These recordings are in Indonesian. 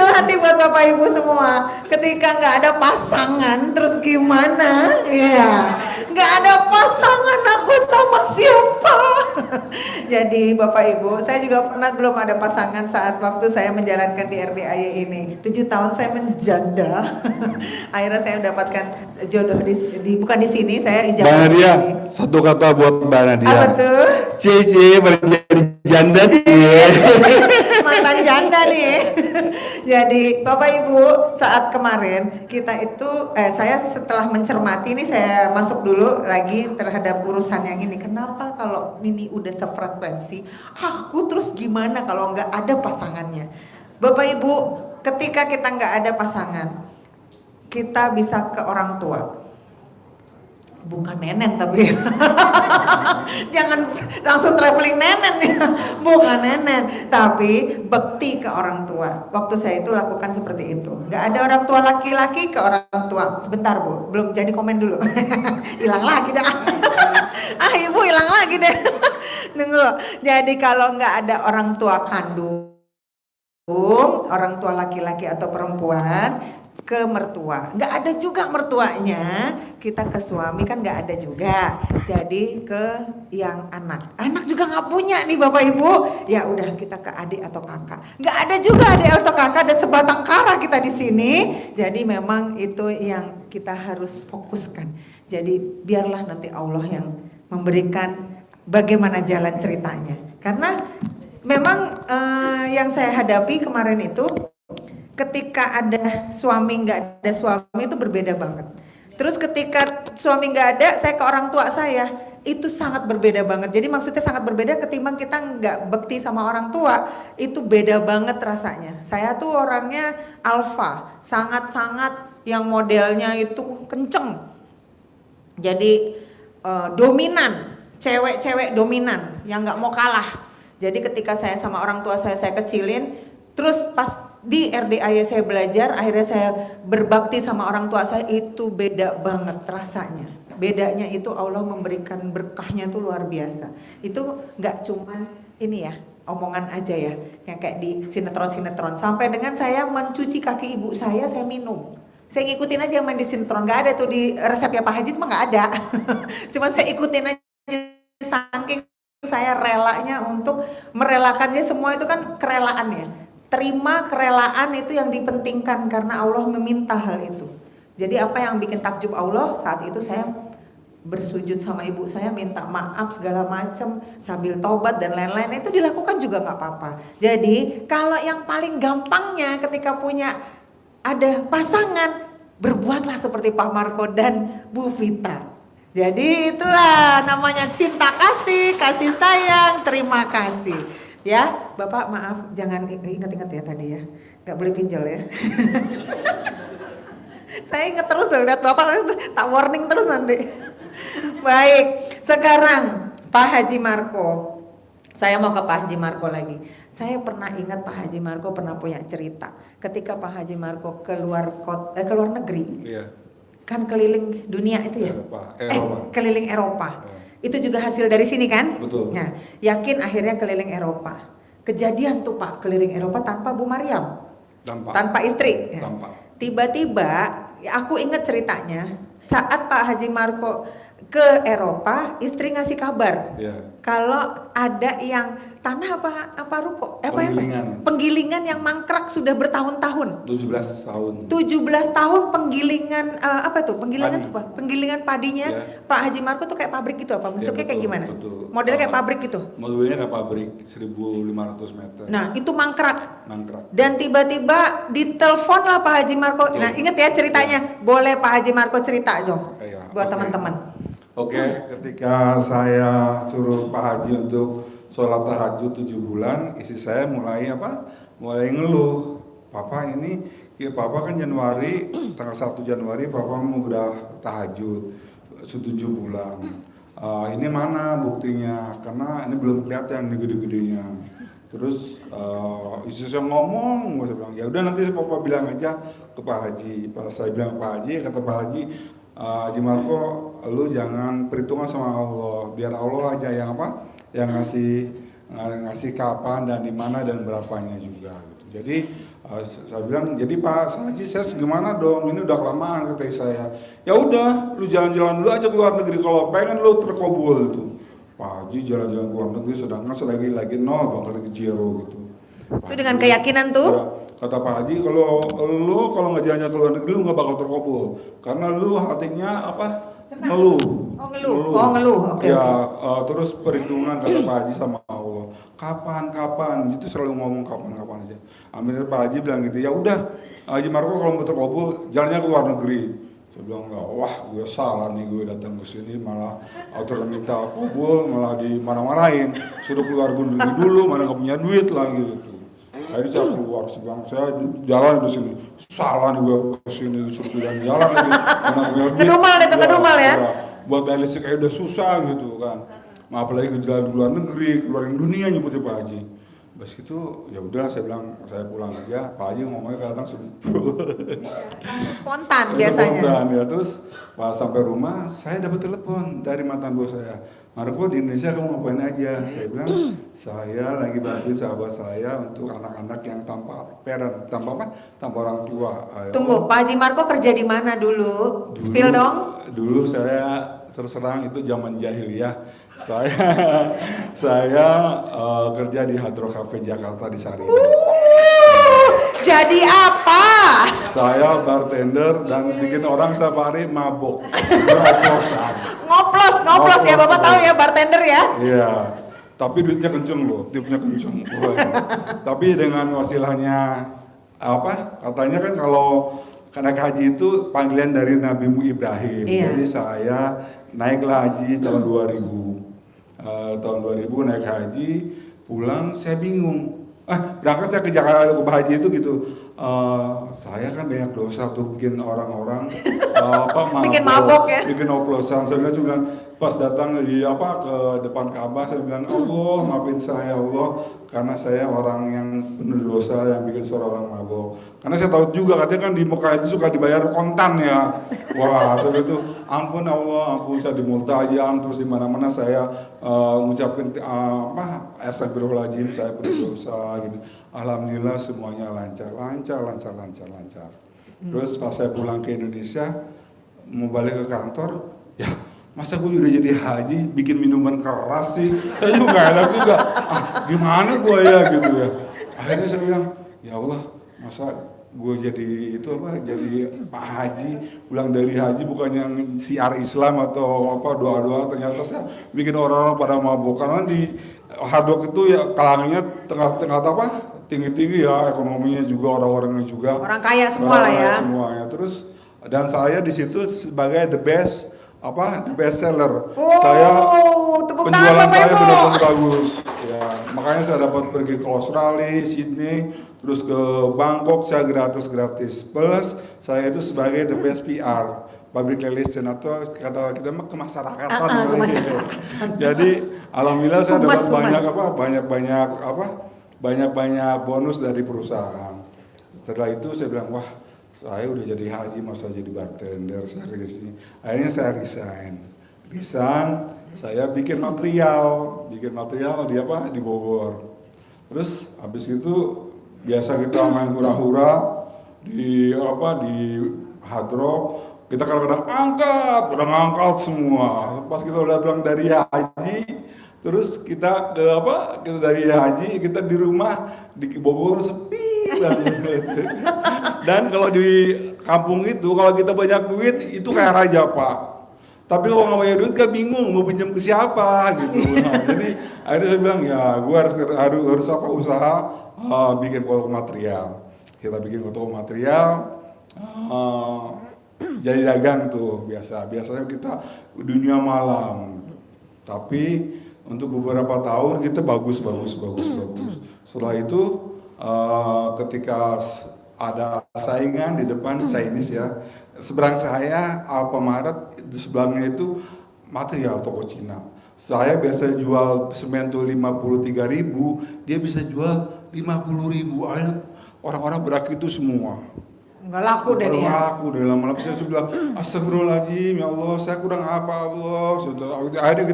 Kecil hati buat Bapak Ibu semua. Ketika nggak ada pasangan, terus gimana? Ya, nggak ada pasangan, aku sama siapa? Jadi Bapak Ibu, saya juga pernah belum ada pasangan saat waktu saya menjalankan di RDAY ini. 7 tahun saya menjanda. Akhirnya saya mendapatkan jodoh bukan di sini, saya ijabah. Mbak Nadia, satu kata buat Mbak Nadia. Apa tuh? Cici menjadi janda nih. Mantan janda nih. Jadi Bapak Ibu, saat kemarin kita itu saya setelah mencermati ini, saya masuk dulu lagi terhadap urusan yang ini. Kenapa kalau ini udah sefrekuensi, aku terus gimana kalau nggak ada pasangannya? Bapak Ibu, ketika kita nggak ada pasangan, kita bisa ke orang tua. Bukan nenen tapi jangan langsung traveling nenen ya, bukan nenen, tapi bekti ke orang tua. Waktu saya itu lakukan seperti itu. Nggak ada orang tua laki-laki ke orang tua. Sebentar Bu, belum jadi komen dulu. Hilang lagi dah. Ibu hilang lagi deh. Nunggu. Jadi kalau nggak ada orang tua kandung, orang tua laki-laki atau perempuan, ke mertua, nggak ada juga mertuanya, kita ke suami kan nggak ada juga, jadi ke yang anak juga nggak punya nih Bapak Ibu, ya udah kita ke adik atau kakak, nggak ada juga adik atau kakak, dan sebatang kara kita di sini, jadi memang itu yang kita harus fokuskan. Jadi biarlah nanti Allah yang memberikan bagaimana jalan ceritanya, karena memang yang saya hadapi kemarin itu, ketika ada suami nggak ada suami itu berbeda banget. Terus ketika suami nggak ada, saya ke orang tua saya, itu sangat berbeda banget. Jadi maksudnya sangat berbeda ketimbang kita nggak bekti sama orang tua, itu beda banget rasanya. Saya tuh orangnya alfa, sangat-sangat yang modelnya itu kenceng. Jadi dominan, cewek-cewek dominan yang nggak mau kalah. Jadi ketika saya sama orang tua saya kecilin, terus pas di RDAY saya belajar, akhirnya saya berbakti sama orang tua saya, itu beda banget rasanya. Bedanya itu Allah memberikan berkahnya tuh luar biasa. Itu nggak cuman ini ya, omongan aja ya, yang kayak di sinetron-sinetron. Sampai dengan saya mencuci kaki ibu saya minum. Saya ngikutin aja main di sinetron, nggak ada tuh di resepnya Pak Haji mah nggak ada. Cuma saya ikutin aja, saking saya relanya untuk merelakannya, semua itu kan kerelaan ya. Terima kerelaan itu yang dipentingkan karena Allah meminta hal itu. Jadi apa yang bikin takjub Allah, saat itu saya bersujud sama ibu saya, minta maaf segala macam sambil tobat dan lain-lain, itu dilakukan juga nggak apa-apa. Jadi kalau yang paling gampangnya ketika punya ada pasangan, berbuatlah seperti Pak Marco dan Bu Vita. Jadi itulah namanya cinta kasih, kasih sayang, terima kasih. Ya, Bapak maaf, jangan ingat-ingat ya tadi ya, nggak boleh pinjol ya. Saya ingat terus loh, lihat Bapak tak warning terus nanti. Baik, sekarang Pak Haji Marco. Saya mau ke Pak Haji Marco lagi. Saya pernah ingat Pak Haji Marco pernah punya cerita. Ketika Pak Haji Marco keluar negeri, iya. Kan keliling dunia itu ya? Eropa. Keliling Eropa. Itu juga hasil dari sini kan? Betul. Nah, yakin akhirnya keliling Eropa. Kejadian tuh Pak, keliling Eropa tanpa Bu Mariam. Tanpa istri. Tanpa. Tiba-tiba, ya aku ingat ceritanya, saat Pak Haji Marco ke Eropa, istri ngasih kabar. Yeah. Kalau ada yang tanah apa ruko? Penggilingan yang mangkrak sudah bertahun-tahun. 17 tahun. 17 tahun penggilingan apa tuh? Penggilingan tuh Pak. Penggilingan padinya Pak Haji Marco tuh kayak pabrik gitu apa? Bentuknya kayak gimana? Betul. Modelnya kayak pabrik gitu. Modelnya kayak pabrik 1.500 meter. Nah, itu mangkrak. Dan tiba-tiba ditelepon lah Pak Haji Marco. Betul. Nah, inget ya ceritanya. Boleh Pak Haji Marco cerita dong. Buat teman-teman. Oke, ketika saya suruh Pak Haji untuk sholat tahajud 7 bulan, istri saya mulai ngeluh. Papa ini, ya Papa kan Januari, tanggal 1 Januari Papa mau udah tahajud 7 bulan. Ini mana buktinya? Karena ini belum kelihatan nih gede-gedenya. Terus istri saya ngomong, saya bilang, ya udah nanti Papa bilang aja ke Pak Haji. Pas saya bilang ke Pak Haji, kata Pak Haji, Haji Marco, lu jangan perhitungan sama Allah, biar Allah aja yang yang ngasih kapan dan di mana dan berapanya juga gitu. Jadi Saya bilang, jadi Pak Haji saya gimana dong, ini udah kelamaan kata saya. Ya udah, lu jalan-jalan dulu aja ke luar negeri, kalau pengen lu terkabul itu. Pak Haji jalan-jalan ke luar negeri, sedangkan lagi nol bang, lagi zero gitu. Itu dengan keyakinan tuh? Ya, kata Pak Haji, kalau nggak jalan-jalan ke luar negeri, lu nggak bakal terkabul, karena lu hatinya apa? Ngeluh. Oh ngeluh, oke. Ya, terus perhitungan kata Pak Haji sama Allah. Kapan? Itu selalu ngomong kapan aja. Akhirnya Pak Haji bilang gitu, ya udah, Haji Marco kalau mau terkabul, jalannya ke luar negeri. Saya bilang, wah gue salah nih, gue datang ke sini malah autor minta kabul, malah dimarah-marahin. Suruh keluar negeri dulu, mana nggak punya duit lagi gitu. Akhirnya saya keluar, saya jalan di sini. Salah nih gue kesini, suruh jalan lagi. Ngedumal ya? Buat bayar listrik kayak udah susah gitu kan. Apalagi ke jalan di luar negeri, keluarin dunia nyebutnya Pak Haji. Bas itu ya udah saya bilang saya pulang aja. Pak Haji ngomongnya kadang spontan biasanya. Spontan ya. Terus pas sampai rumah saya dapat telepon dari mantan bos saya. Marco di Indonesia kamu ngapain aja? Saya bilang saya lagi bantuin sahabat saya untuk anak-anak yang tanpa parent, tanpa orang tua. Tunggu, Pak Haji Marco kerja di mana dulu? Spill dong. Dulu saya terus terang itu zaman jahiliyah. Saya kerja di Hard Rock Cafe Jakarta di Sarinah. Jadi apa? Saya bartender dan bikin orang setiap hari mabok. Ngoplos ya, Bapak tahu ya bartender ya? Iya. Tapi duitnya kenceng loh, tipnya kenceng. Tapi dengan wasilahnya apa? Katanya kan kalau naik haji itu panggilan dari Nabi Ibrahim. Iya. Jadi saya naiklah haji tahun 2000. Tahun 2000 naik haji, pulang saya bingung. Berangkat saya ke Jakarta ke haji itu gitu. Saya kan banyak dosa tuh bikin orang-orang bikin mabok ya. Bikin oplosan. Saya bilang pas datang ke depan Ka'bah saya bilang Allah maafin saya Allah karena saya orang yang penuh dosa yang bikin seorang orang mabok. Karena saya tahu juga katanya kan di Mekah itu suka dibayar kontan ya. Wah, saya itu ampun Allah, ampun saya dimultajam terus di mana-mana saya ngucapin astagfirullahaladzim saya penuh dosa gitu. Alhamdulillah semuanya lancar. Terus pas saya pulang ke Indonesia mau balik ke kantor, ya masa gue udah jadi haji bikin minuman keras sih, saya juga gak enak juga. Gimana gue ya gitu ya. Akhirnya saya bilang, ya Allah masa gue jadi jadi Pak Haji pulang dari haji bukan yang siar Islam atau doa-doa, ternyata saya bikin orang-orang pada mabuk karena di Hard Rock itu ya kalangannya tengah tinggi-tinggi ya, ekonominya juga orang-orangnya juga orang kaya semua lah ya. Semuanya. Terus dan saya di situ sebagai the best seller. Penjualan saya benar-benar bagus. Ya, makanya saya dapat pergi ke Australia, Sydney, terus ke Bangkok saya gratis. Plus saya itu sebagai the best PR, public relation atau kata kita mah kemasyarakatan. Jadi alhamdulillah saya dapat banyak bonus dari perusahaan. Setelah itu saya bilang wah saya udah jadi haji masa jadi bartender saya kerja di sini. Akhirnya saya resign, saya bikin material di Bogor. Terus habis itu biasa kita main hura-hura di Hard Rock, kita kadang-kadang angkat semua. Pas kita udah pulang dari haji, terus kita dari haji kita di rumah di Bogor sepi banget. Dan kalau di kampung itu kalau kita banyak duit itu kayak raja Pak. Tapi kalau nggak punya duit kan bingung mau pinjam ke siapa gitu. Nah, jadi akhirnya saya bilang ya gue harus usaha bikin toko material. Kita bikin toko material. Jadi dagang tuh biasanya kita dunia malam gitu. Tapi untuk beberapa tahun kita bagus. Setelah itu ketika ada saingan di depan Chinese ya, seberang saya Alfamart, di sebelahnya itu material toko Cina. Saya biasa jual semen tuh 53.000, dia bisa jual 50.000. Orang-orang berak itu semua. Nggak laku deh Kalau dia. aku deh lama-lama saya sudah bilang astagfirullahaladzim ya Allah saya kurang apa Allah. Akhirnya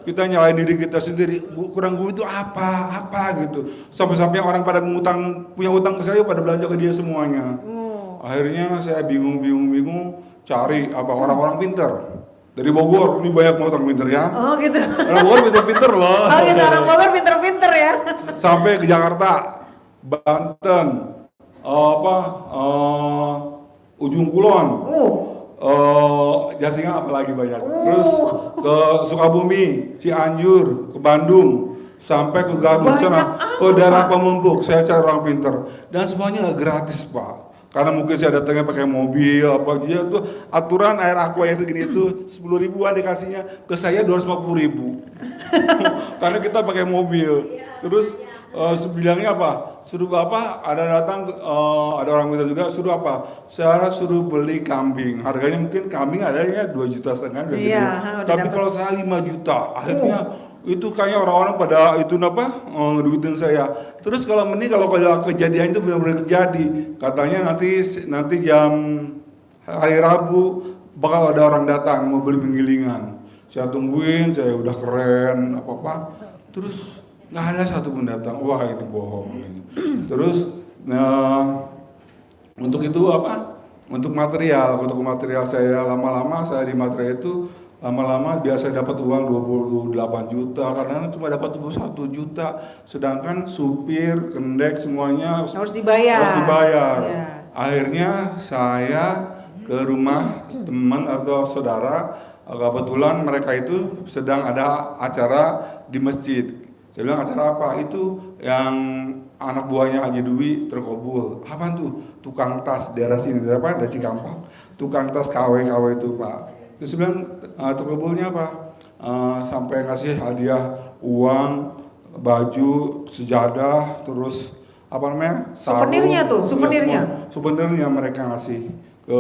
kita nyalain diri kita sendiri. Kurang gue itu apa gitu. Sampai-sampai orang pada punya utang ke saya pada belanja ke dia semuanya. Akhirnya saya bingung cari apa orang-orang pinter. Dari Bogor, ini banyak motor pinter ya. Oh gitu. Orang Bogor pinter-pinter loh. Oh gitu, orang Bogor pinter-pinter ya. Sampai ke Jakarta, Banten, Ujung Kulon, Jasingan apalagi banyak. Terus ke Sukabumi, Cianjur, ke Bandung, sampai ke Garut sana, ke daerah Pemumpuk. Saya cari orang pinter dan semuanya gratis Pak. Karena mungkin saya datangnya pakai mobil apa dia tuh aturan air aqua yang segini itu 10.000 dikasihnya ke saya 250.000. Karena kita pakai mobil. Terus bilangnya apa? Suruh Bapak ada datang ada orang minta juga suruh apa? Saya suruh beli kambing. Harganya mungkin kambing adanya 2,5 juta Iya, tapi kalau saya 5 juta, akhirnya itu kayaknya orang-orang pada itu ngeduitin saya. Terus kalau kejadian itu benar-benar terjadi, katanya nanti jam hari Rabu bakal ada orang datang mau beli penggilingan. Saya tungguin, saya udah keren apa. Terus nggak ada satupun datang. Wah ini bohong ini. Terus untuk itu untuk material saya lama-lama saya di material itu lama-lama biasa dapat uang 28 juta karena cuma dapat 1 juta, sedangkan supir, kendek semuanya Harus dibayar. Yeah. Akhirnya saya ke rumah teman atau saudara, kebetulan mereka itu sedang ada acara di masjid. Saya bilang acara apa? Itu yang anak buahnya Haji Dwi terkabul. Apaan tuh? Tukang tas daerah sini, daerah Cikampek. Tukang tas KW itu Pak. Terus saya bilang terkabulnya apa? Sampai ngasih hadiah uang, baju, sejadah, terus souvenirnya mereka ngasih ke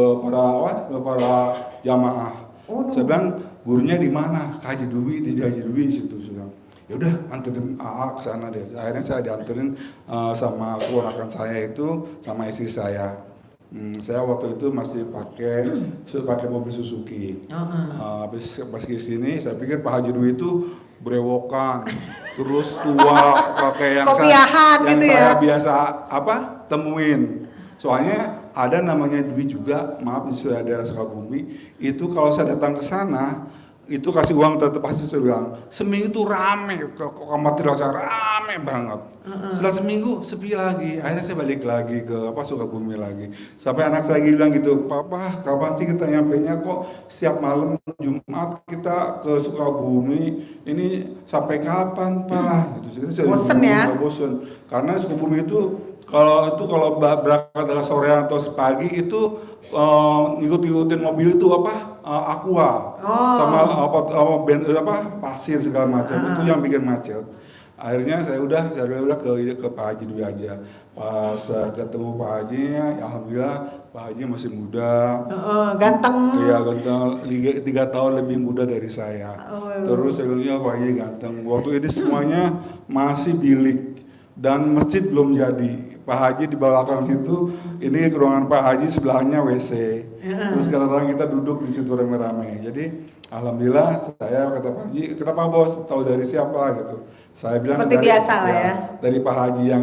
para jamaah. Saya bilang gurunya di mana? Haji Dwi di situ. Saya bilang ya udah anterin AA ke sana deh. Akhirnya saya dianterin sama keponakan saya itu sama istri saya. Saya waktu itu masih pakai mobil Suzuki. Habis pas ke sini saya pikir Pak Haji Dwi itu brewokan, terus tua, pakai yang saya biasa temuin. Soalnya ada namanya Dwi juga, maaf di daerah Sukabumi. Itu kalau saya datang ke sana itu kasih uang tetap pasti saya bilang seminggu itu rame ke material saya rame banget. Setelah seminggu sepi lagi, akhirnya saya balik lagi ke Sukabumi lagi. Sampai anak saya bilang gitu, Papa kapan sih kita nyampainya kok setiap malam Jumat kita ke Sukabumi, ini sampai kapan Pak? Gitu. Bosen ya? Bosen. Karena Sukabumi itu kalau berangkat dari sore atau pagi itu ngikut-ngikutin mobil itu aqua sama pasir segala macam itu yang bikin macet. Akhirnya saya udah ke Pak Haji Dwi aja. Pas ketemu Pak Haji, alhamdulillah Pak Haji masih muda, ganteng. Iya ganteng, 3 tahun lebih muda dari saya. Terus saya bilang Pak Haji ganteng. Waktu ini semuanya masih bilik dan masjid belum jadi. Pak Haji di belakang situ, ini ruangan Pak Haji sebelahnya WC. Terus kadang-kadang kita duduk di situ rame-rame. Jadi alhamdulillah saya kata Pak Haji, kenapa bos tahu dari siapa gitu? Saya bilang seperti biasa lah ya. Dari Pak Haji yang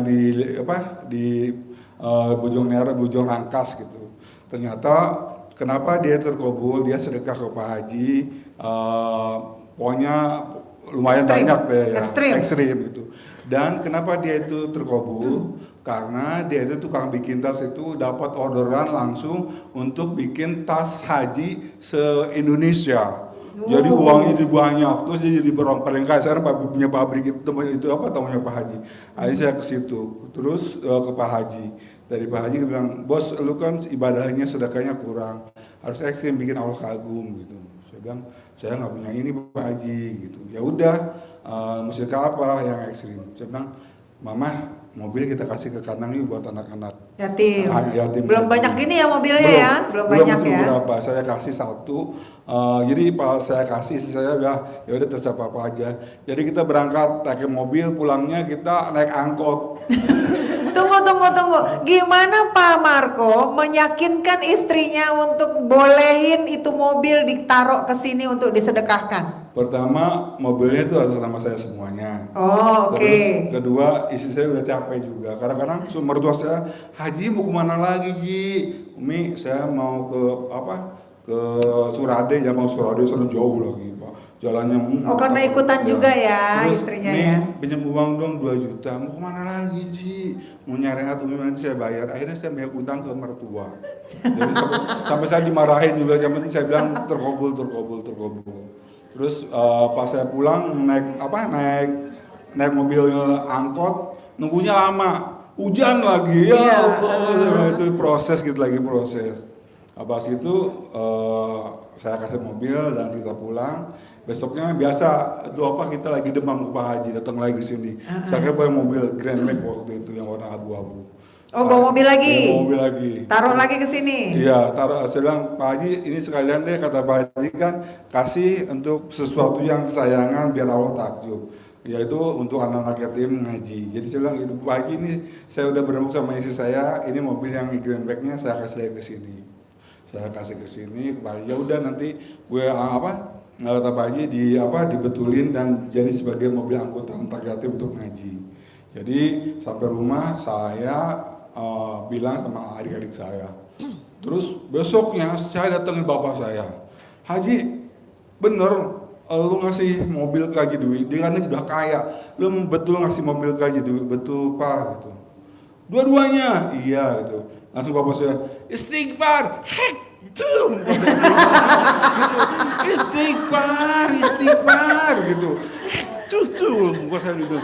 di Bojong Rangkas gitu. Ternyata kenapa dia terkabul, dia sedekah ke Pak Haji, pokoknya lumayan banyak deh ya, ekstrim gitu. Dan kenapa dia itu terkabul? Karena dia itu tukang bikin tas itu dapat orderan langsung untuk bikin tas haji se-Indonesia. Jadi uangnya banyak, terus dia jadi paling kaya. Sekarang punya pabrik itu temannya Pak Haji. Akhirnya saya ke situ, terus ke Pak Haji. Dari Pak Haji dia bilang, bos lu kan ibadahnya sedekahnya kurang, harus ekstrim bikin Allah kagum gitu. Saya bilang saya nggak punya ini Pak Haji gitu. Ya udah, musik apa yang ekstrim? Saya bilang Mama, mobil kita kasih ke Kanang yuk buat anak-anak yatim. Belum yatim. banyak gini ya mobilnya belum banyak ya. Berapa? Saya kasih 1. Jadi pas saya kasih saya udah ya udah terserah apa aja. Jadi kita berangkat pakai mobil, pulangnya kita naik angkot. Tunggu. tunggu. Gimana Pak Marco meyakinkan istrinya untuk bolehin itu mobil ditaruh ke sini untuk disedekahkan? Pertama, mobilnya itu harus sama saya semuanya. Oh, oke. Terus kedua, istri saya udah capek juga. Kadang-kadang mertua saya, Haji mau kemana lagi Ji? Umi, saya mau ke ke Surade, ya mau Surade sana jauh lagi Pak. Jalannya. Oh, karena ikutan juga ya Terus, istrinya nih, ya. pinjam uang dong 2 juta. Mau kemana lagi Ji? Mau nyari Umi nanti saya bayar. Akhirnya saya bayar utang ke mertua. Jadi sampai saya dimarahin juga. Yang penting saya bilang terkabul. Terus pas saya pulang naik mobil angkot, nunggunya lama, hujan lagi ya Allah, itu proses. Pas itu saya kasih mobil dan kita pulang. Besoknya biasa itu kita lagi demam ke Pak Haji, datang lagi ke sini. Saya pakai mobil Grand Max waktu itu yang warna abu-abu. Oh, bawa mobil lagi? Bawa mobil lagi. Taruh lagi ke sini? Iya, saya bilang, Pak Haji ini sekalian deh, kata Pak Haji kan, kasih untuk sesuatu yang kesayangan biar Allah takjub. Yaitu untuk anak-anak yatim ngaji. Jadi saya bilang, Pak Haji ini saya udah berembuk sama istri saya, ini mobil yang Grand Max-nya saya kasih ke sini. Saya kasih ke sini, Pak Haji, ya udah nanti gue kata Pak Haji dibetulin dan jadi sebagai mobil angkutan anak yatim untuk ngaji. Jadi sampai rumah saya bilang sama adik-adik saya. Terus besoknya saya datengin bapak saya. Haji, bener lu ngasih mobil ke Haji Dwi, dia kan udah kaya. Lu betul ngasih mobil ke Haji Dwi? Betul Pak gitu. Dua-duanya? Iya gitu. Langsung bapak saya, istighfar. Hek, tuh. Istighfar gitu. Cucul, muka saya gitu.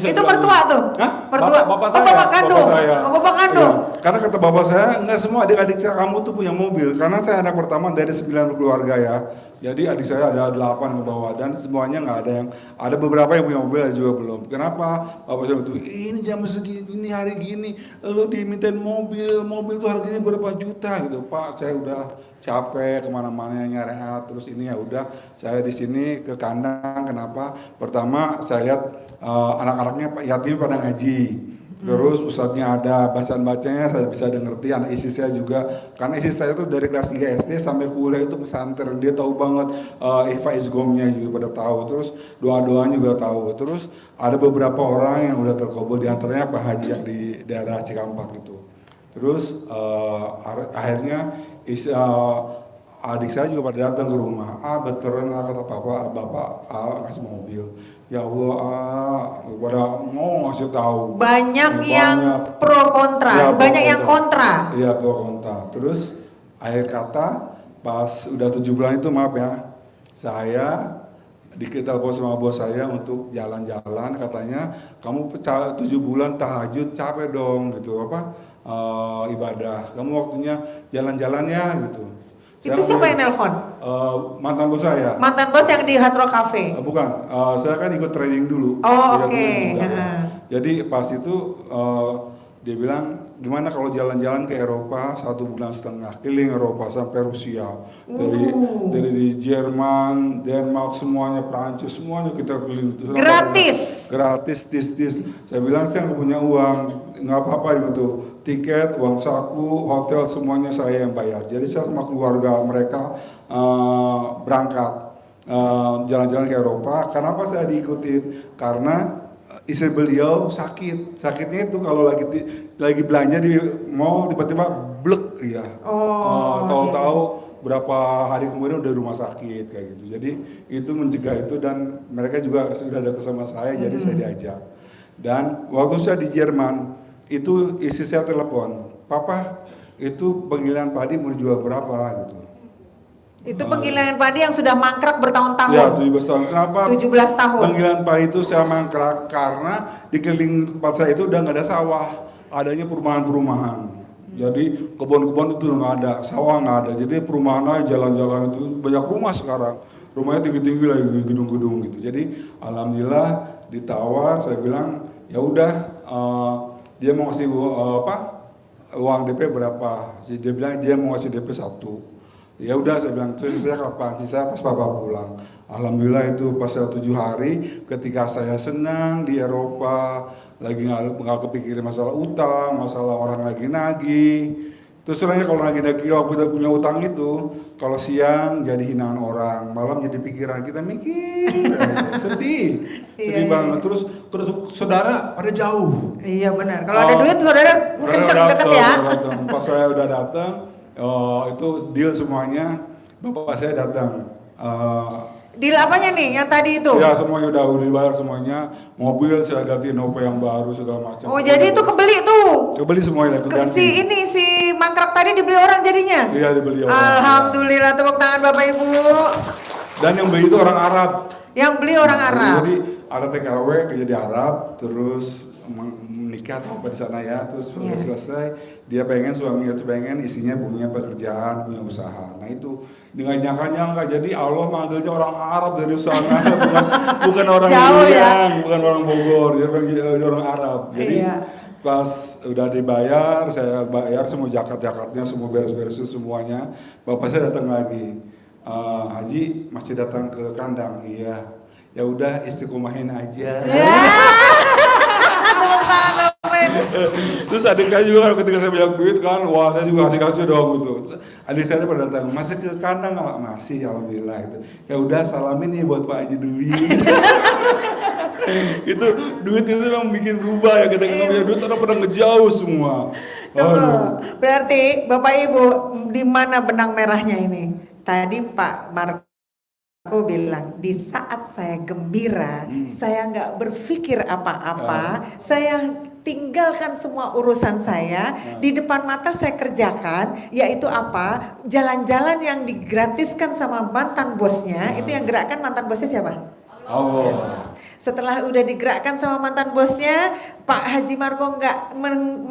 Itu mertua tuh? Hah? Mertua? Bapak saya. Bapak kandung. Bapak saya. Oh, bapak kandung. Iya. Karena kata bapak saya, enggak semua adik-adik saya kamu tuh punya mobil. Karena saya anak pertama dari 9 keluarga ya. Jadi adik saya ada 8 ke bawah dan semuanya nggak ada yang, ada beberapa yang punya mobil, ada juga belum. Kenapa? Bapak saya itu, ini jam segini, ini hari gini, lu dimintain mobil tuh harganya berapa juta gitu. Pak, saya udah capek kemana-mana nyari terus ini ya udah saya di sini ke kandang. Kenapa? Pertama saya lihat anak-anaknya yatim pada ngaji. Terus ustadznya ada, bacaan-bacanya saya bisa ngerti. Anak istri saya juga, karena istri saya itu dari kelas 3 SD sampai kuliah itu pesantren, dia tahu banget Ifa Isgomnya juga pada tahu. Terus doa-doanya juga tahu. Terus ada beberapa orang yang udah terkabul, diantaranya Pak Haji yang di daerah Cikampak itu. Terus akhirnya adik saya juga pada datang ke rumah. Betulan kata bapak ngasih mobil. Ya Allah, pada mau ngasih tahu. Banyak yang pro kontra, ya, banyak yang kontra. Iya, pro kontra. Terus akhir kata pas udah 7 bulan itu maaf ya, saya ditelepon sama bos saya untuk jalan-jalan, katanya kamu 7 bulan tahajud capek dong gitu ibadah. Kamu waktunya jalan-jalan ya gitu. Itu siapa yang nelpon? Mantan bos saya. Mantan bos yang di Hard Rock Cafe? Bukan, saya kan ikut training dulu. Oh, oke. Jadi pas itu dia bilang, gimana kalau jalan-jalan ke Eropa 1,5 bulan, keliling Eropa sampai Rusia. Dari di Jerman, Denmark, semuanya, Prancis, semuanya kita keliling. Gratis? Gratis, tis. Saya bilang, saya nggak punya uang, nggak apa-apa gitu. Tiket, uang saku, hotel, semuanya saya yang bayar. Jadi saya sama keluarga mereka berangkat jalan-jalan ke Eropa. Kenapa saya diikutin? Karena istri beliau sakit. Sakitnya itu kalau lagi belanja di mall tiba-tiba blek ya. Tahu-tahu berapa hari kemudian udah rumah sakit kayak gitu. Jadi itu mencegah itu dan mereka juga sudah datang sama saya, jadi saya diajak. Dan waktu saya di Jerman itu istri saya telepon, Papa itu penggilingan padi mau dijual berapa gitu. Itu penggilingan padi yang sudah mangkrak bertahun-tahun. Ya, 17 tahun. Kenapa? 17 tahun. Penggilingan padi itu saya mangkrak karena di keliling tempat saya itu udah nggak ada sawah, adanya perumahan-perumahan. Jadi kebun-kebun itu nggak ada, sawah nggak ada. Jadi perumahan aja, jalan-jalan itu banyak rumah sekarang. Rumahnya tinggi-tinggi lagi, gedung-gedung gitu. Jadi alhamdulillah ditawar, saya bilang ya udah. Dia mau ngasih uang DP berapa? Dia bilang dia mau ngasih DP 1. Ya udah saya bilang, terus saya kapan? Saya pas papa pulang. Alhamdulillah itu pas 7 hari ketika saya senang di Eropa, lagi nggak kepikiran masalah utang, masalah orang lagi nagih. Terus terangnya kalau lagi nagih, kalau kita punya utang itu, kalau siang jadi hinaan orang, malam jadi pikiran kita mikir, aja. Sedih, Iya, sedih iya. banget. Terus saudara pada jauh. Iya benar. Kalau ada duit saudara kenceng deket ya. Datang. Pas saya udah datang, itu deal semuanya. Bapak saya datang. Deal apanya nih yang tadi itu? Ya semuanya udah dibayar semuanya. Mobil saya ganti Novo yang baru segala macam. Oh jadi itu kebeli tuh. Kebeli semuanya ganti. Si mangkrak tadi dibeli orang jadinya. Iya dibeli orang. Alhamdulillah, tepuk tangan Bapak Ibu. Dan yang beli itu orang Arab. Yang beli orang Arab. Jadi ada TKW kerja di Arab, terus menikah atau apa di sana ya, terus Iya. selesai dia pengen suaminya itu pengen istrinya punya pekerjaan, punya usaha. Nah itu dengan nyangka-nyangka jadi Allah manggilnya orang Arab dari sana, bukan orang Jauh ya. Irian, bukan orang Bogor, dia orang Arab. Jadi Iya. pas udah dibayar, saya bayar semua jakat-jakatnya, semua beres-beres semuanya. Bapak saya datang lagi, Haji masih datang ke kandang, iya. Ya udah istiqomahin aja. Ya. Tepuk tangan Bapak Ibu. Terus adik saya juga ketika saya banyak duit kan, wah saya juga kasih dong gitu. Adik saya pada datang, masih ke kandang nggak? Masih, alhamdulillah gitu. Ya udah salamin nih buat Pak Haji Dwi. Itu duit itu yang bikin berubah ya, kita punya duit orang pada ngejauh semua. Tunggu. Berarti Bapak Ibu di mana benang merahnya ini? Tadi Pak Marco bilang, di saat saya gembira, saya nggak berpikir apa-apa, saya tinggalkan semua urusan saya, di depan mata saya kerjakan, yaitu apa? Jalan-jalan yang digratiskan sama mantan bosnya, itu yang gerakkan mantan bosnya siapa? Allah. Setelah udah digerakkan sama mantan bosnya, Pak Haji Marco nggak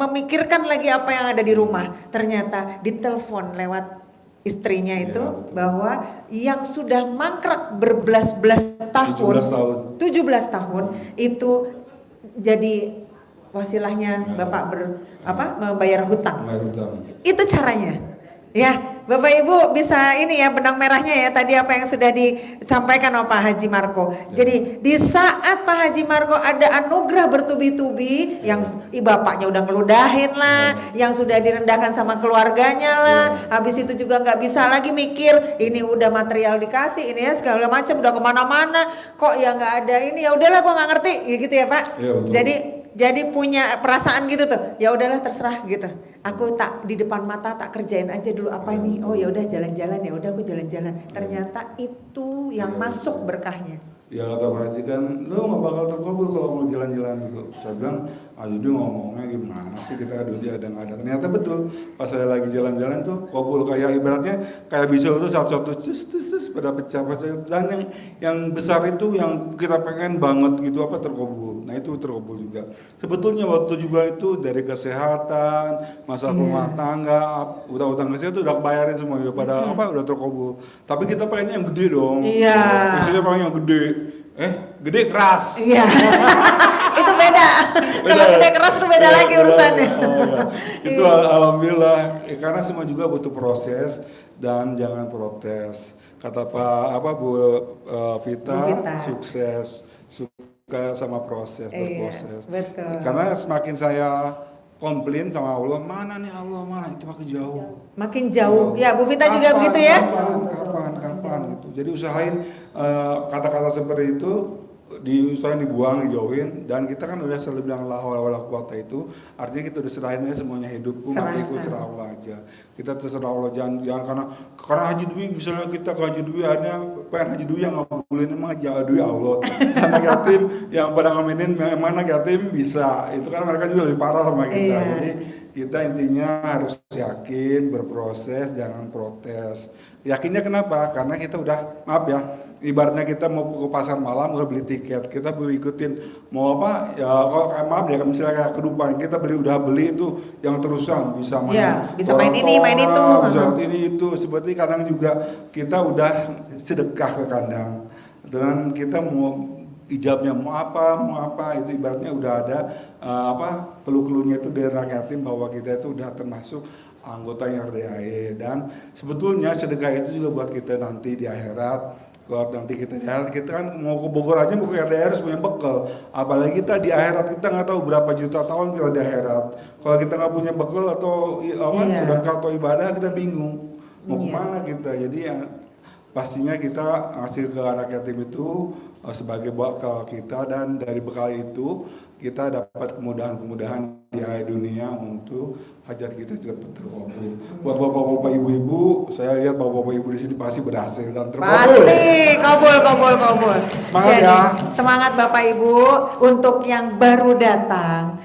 memikirkan lagi apa yang ada di rumah. Ternyata ditelepon lewat istrinya itu betul. bahwa yang sudah mangkrak berbelas-belas tahun, 17 tahun itu jadi wasilahnya Bapak membayar hutang. Itu caranya. Ya, Bapak Ibu bisa ini ya benang merahnya ya tadi apa yang sudah disampaikan oleh Pak Haji Marco. Jadi di saat Pak Haji Marco ada anugerah bertubi-tubi yang bapaknya udah ngeludahin lah, yang sudah direndahkan sama keluarganya lah, habis itu juga nggak bisa lagi mikir ini udah material dikasih ini ya segala macam udah kemana-mana kok ya nggak ada ini ya udahlah gua nggak ngerti gitu ya Pak. Iya, betul. Jadi punya perasaan gitu tuh. Ya udahlah terserah gitu. Aku tak di depan mata tak kerjain aja dulu apa ini. Oh ya udah jalan-jalan ya udah aku jalan-jalan. Ternyata itu yang masuk berkahnya. Ya kata Pak Haji kan, lu gak bakal terkabul kalau mau jalan-jalan gitu. Saya bilang, jadi ngomongnya gimana sih kita duitnya ada nggak ada. Ternyata betul, pas saya lagi jalan-jalan tuh kabul kayak ibaratnya kayak bisa tuh satu-satu pada pecah. Dan yang besar itu yang kita pengen banget gitu apa terkabul. Nah itu terkabul juga. Sebetulnya waktu juga itu dari kesehatan, masalah rumah tangga, utang-utang kesehatan itu udah bayarin semua ya pada udah terkabul. Tapi kita pengennya yang gede dong. Iya. Biasanya pengen yang gede. Gede keras. Iya. Itu beda. Kalau gede keras itu beda lagi urusannya. Itu alhamdulillah karena semua juga butuh proses dan jangan protes. Kata Bu Vita, sukses suka sama proses, berproses. Betul. Karena semakin saya komplain sama Allah, mana nih Allah, mana itu makin jauh. Makin jauh. Ya, Bu Vita juga begitu ya. Kapan gitu. Jadi usahain kata-kata seperti itu diusahain dibuang, dijauhin dan kita kan udah selalu bilang la haula wala quwata itu artinya kita udah serahin aja semuanya hidupku matiku serah Allah aja. Kita terserah Allah jangan karena Haji Dwi misalnya kita ke Haji Dwi hanya pengen Haji Dwi yang ngabulin emang aja Dwi Allah. Sana yatim yang pada ngaminin mana yatim bisa. Itu kan mereka juga lebih parah sama kita. Jadi kita intinya harus yakin, berproses, jangan protes. Yakinnya kenapa? Karena kita udah, maaf ya, ibaratnya kita mau ke pasar malam udah beli tiket, kita boleh ikutin mau apa ya kalau maaf ya misalnya kayak kedupan kita udah beli itu yang terusan bisa main, bisa main ini, main itu, bisa ini itu seperti kadang juga kita udah sedekah ke kandang dan kita mau ijabnya mau apa itu ibaratnya udah ada keluh-keluhnya itu dari rakyat yatim bahwa kita itu udah termasuk anggota yang RDAE dan sebetulnya sedekah itu juga buat kita nanti di akhirat Kalau nanti kita di akhirat, kita kan mau ke Bogor aja mau ke RDR harus punya bekal. Apalagi kita di akhirat, kita nggak tahu berapa juta tahun kita di akhirat. Kalau kita nggak punya bekal atau sedekah atau ibadah, kita bingung mau kemana kita. Jadi pastinya kita ngasih ke anak yatim itu sebagai bekal kita, dan dari bekal itu kita dapat kemudahan-kemudahan di akhir dunia untuk hajat kita cepat terkabul. Buat bapak-bapak ibu-ibu, saya lihat bapak-bapak ibu di sini pasti berhasil dan terkabul. Pasti kabul. Semangat Jadi, ya. semangat Bapak Ibu untuk yang baru datang.